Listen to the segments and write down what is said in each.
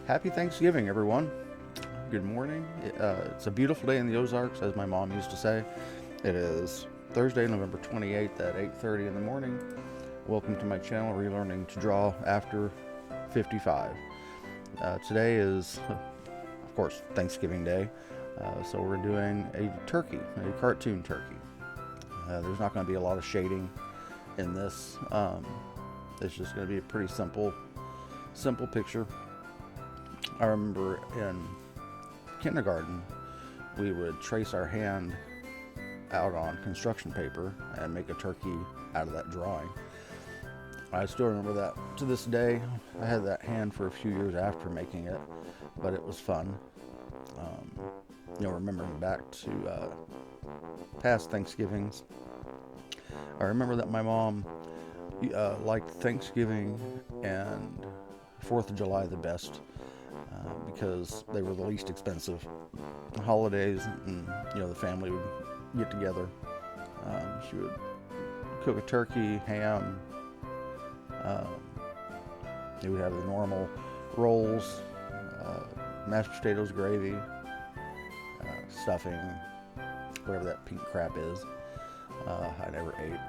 Happy Thanksgiving, everyone. Good morning. It's a beautiful day in the Ozarks, as my mom used to say. It is Thursday, November 28th at 8:30 in the morning. Welcome to my channel, Relearning to Draw After 55. Today is, of course, Thanksgiving Day, so we're doing a turkey, a cartoon turkey. There's not going to be a lot of shading in this. It's just going to be a pretty simple picture. I remember in kindergarten, we would trace our hand out on construction paper and make a turkey out of that drawing. I still remember that to this day. I had that hand for a few years after making it, but it was fun. Remembering back to past Thanksgivings, I remember that my mom liked Thanksgiving and 4th of July the best. Because they were the least expensive holidays, and the family would get together. She would cook a turkey, ham. They would have the normal rolls, mashed potatoes, gravy, stuffing, whatever that pink crap is. I never ate.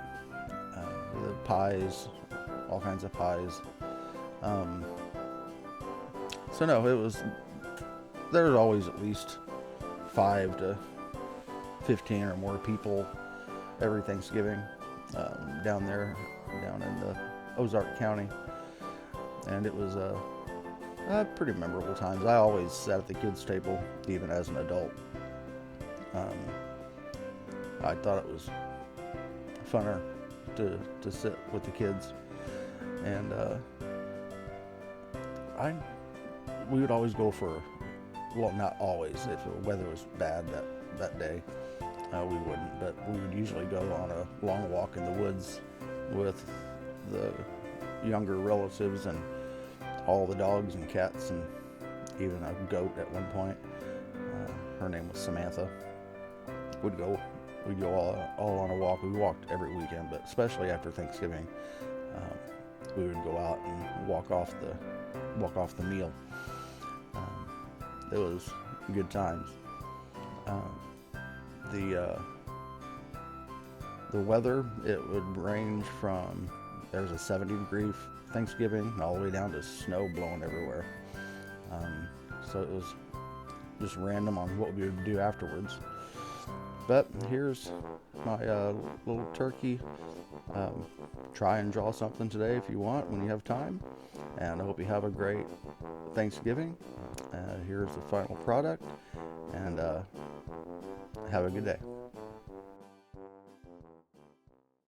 The pies, all kinds of pies. So no, there was always at least 5 to 15 or more people every Thanksgiving down in the Ozark County, and it was pretty memorable times. I always sat at the kids' table, even as an adult. I thought it was funner to sit with the kids, and we would always go for, well, not always. If the weather was bad that day, we wouldn't. But we would usually go on a long walk in the woods with the younger relatives and all the dogs and cats and even a goat at one point. Her name was Samantha. We'd go all on a walk. We walked every weekend, but especially after Thanksgiving, we would go out and walk off the meal. It was good times. The weather, it would range from, there was a 70-degree Thanksgiving all the way down to snow blowing everywhere. So it was just random on what we would do afterwards. But here's my little turkey. Try and draw something today if you want, when you have time. And I hope you have a great Thanksgiving. Here's the final product, and have a good day.